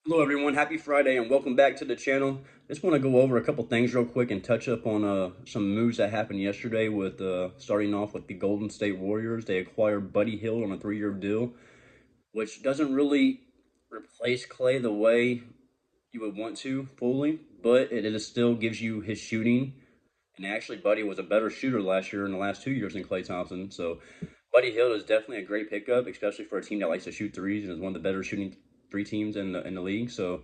Hello everyone, happy Friday and welcome back to the channel. Just want to go over a couple things real quick and touch up on some moves that happened yesterday with starting off with the Golden State Warriors. They acquired Buddy Hield on a 3-year deal, which doesn't really replace Clay the way you would want to fully, but it is still gives you his shooting. And actually, Buddy was a better shooter last year in the last 2 years than Clay Thompson. So Buddy Hield is definitely a great pickup, especially for a team that likes to shoot threes and is one of the better shooting three teams in the league. So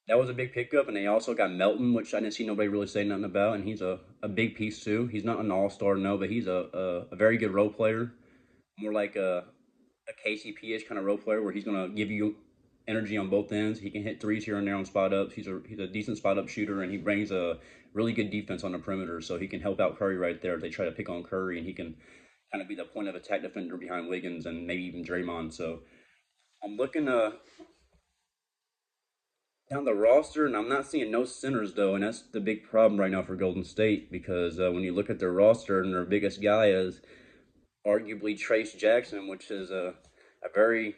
that was a big pickup, and they also got Melton, which I didn't see nobody really say nothing about, and he's a big piece too. He's not an all-star, no, but he's a very good role player, more like a KCP-ish kind of role player where he's going to give you energy on both ends. He can hit threes here and there on spot ups. He's a decent spot up shooter, and he brings a really good defense on the perimeter, so he can help out Curry right there. They try to pick on Curry, and he can kind of be the point of attack defender behind Wiggins and maybe even Draymond. So I'm looking down the roster, and I'm not seeing no centers though, and that's the big problem right now for Golden State because when you look at their roster and their biggest guy is arguably Trace Jackson, which is a very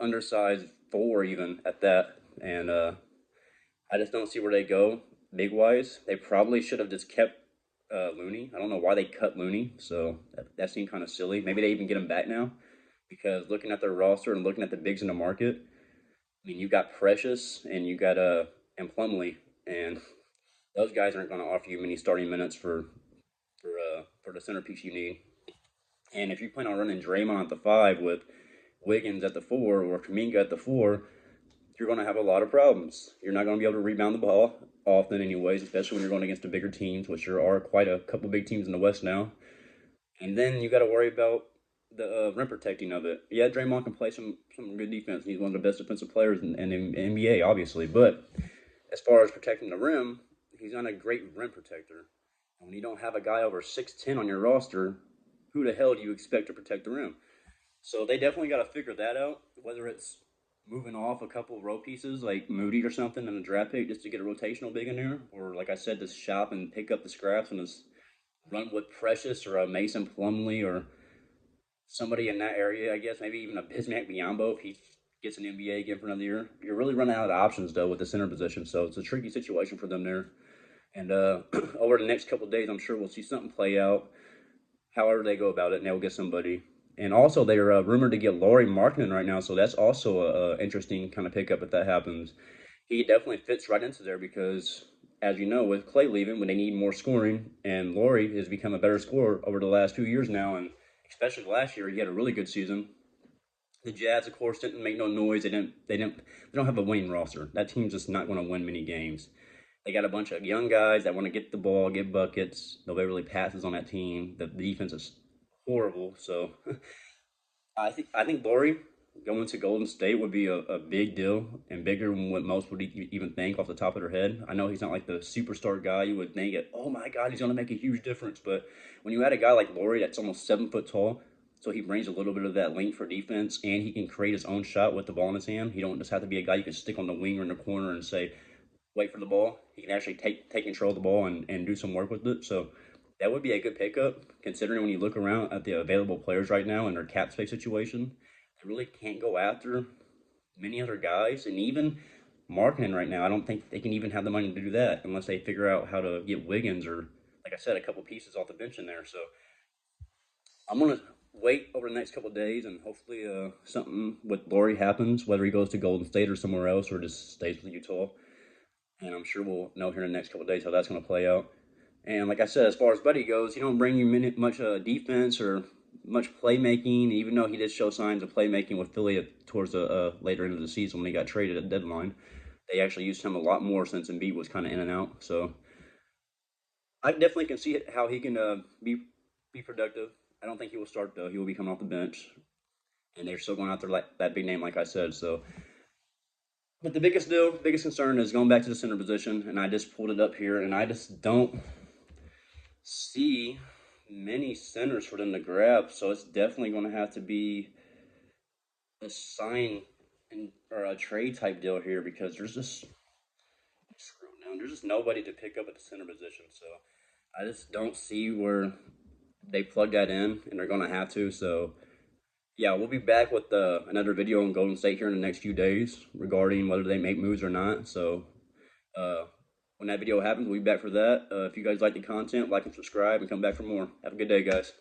undersized four even at that, and I just don't see where they go big wise. They probably should have just kept Looney. I don't know why they cut Looney, so that seemed kind of silly. Maybe they even get him back now because looking at their roster and looking at the bigs in the market, I mean, you got Precious and you got and Plumlee, and those guys aren't going to offer you many starting minutes for the centerpiece you need. And if you plan on running Draymond at the five with Wiggins at the four or Kaminga at the four, you're going to have a lot of problems. You're not going to be able to rebound the ball often, anyways, especially when you're going against the bigger teams, which there are quite a couple big teams in the West now. And then you got to worry about the rim protecting of it. Yeah, Draymond can play some good defense. He's one of the best defensive players in the NBA, obviously. But as far as protecting the rim, he's not a great rim protector. And when you don't have a guy over 6'10" on your roster, who the hell do you expect to protect the rim? So they definitely got to figure that out, whether it's moving off a couple of row pieces like Moody or something in the draft pick just to get a rotational big in there, or like I said, just shop and pick up the scraps and just run with Precious or a Mason Plumlee or somebody in that area, I guess, maybe even a Bismack Biyombo if he gets an NBA again for another year. You're really running out of options, though, with the center position, so it's a tricky situation for them there. And over the next couple of days, I'm sure we'll see something play out, however they go about it, and they'll get somebody. And also, they're rumored to get Lauri Markennnan right now, so that's also a interesting kind of pickup if that happens. He definitely fits right into there because, as you know, with Clay leaving, when they need more scoring, and Lauri has become a better scorer over the last 2 years now, and especially last year, he had a really good season. The Jazz, of course, didn't make no noise. They don't have a winning roster. That team's just not going to win many games. They got a bunch of young guys that want to get the ball, get buckets. Nobody really passes on that team. The defense is horrible. So I think Laurie going to Golden State would be a big deal and bigger than what most would even think off the top of their head. I know he's not like the superstar guy you would think it. Oh my God, he's going to make a huge difference. But when you add a guy like Laurie that's almost 7 foot tall, so he brings a little bit of that length for defense, and he can create his own shot with the ball in his hand. He don't just have to be a guy you can stick on the wing or in the corner and say, wait for the ball. He can actually take control of the ball and do some work with it. So that would be a good pickup, considering when you look around at the available players right now and their cap space situation. They really can't go after many other guys, and even Markman right now, I don't think they can even have the money to do that unless they figure out how to get Wiggins or, like I said, a couple pieces off the bench in there. So I'm gonna wait over the next couple of days, and hopefully something with Laurie happens, whether he goes to Golden State or somewhere else, or just stays with Utah. And I'm sure we'll know here in the next couple of days how that's going to play out. And like I said, as far as Buddy goes, he don't bring you much defense or much playmaking. Even though he did show signs of playmaking with Philly towards the later end of the season when he got traded at the deadline, they actually used him a lot more since Embiid was kind of in and out. So I definitely can see how he can be productive. I don't think he will start though. He will be coming off the bench, and they're still going out there like that big name, like I said. So, but the biggest concern is going back to the center position, and I just pulled it up here, and I just don't see many centers for them to grab. So it's definitely going to have to be a sign or a trade type deal here because there's just nobody to pick up at the center position. So I just don't see where they plug that in, and they're going to have to. So yeah, we'll be back with another video on Golden State here in the next few days regarding whether they make moves or not. So uh, when that video happens, we'll be back for that. If you guys like the content, like and subscribe and come back for more. Have a good day, guys.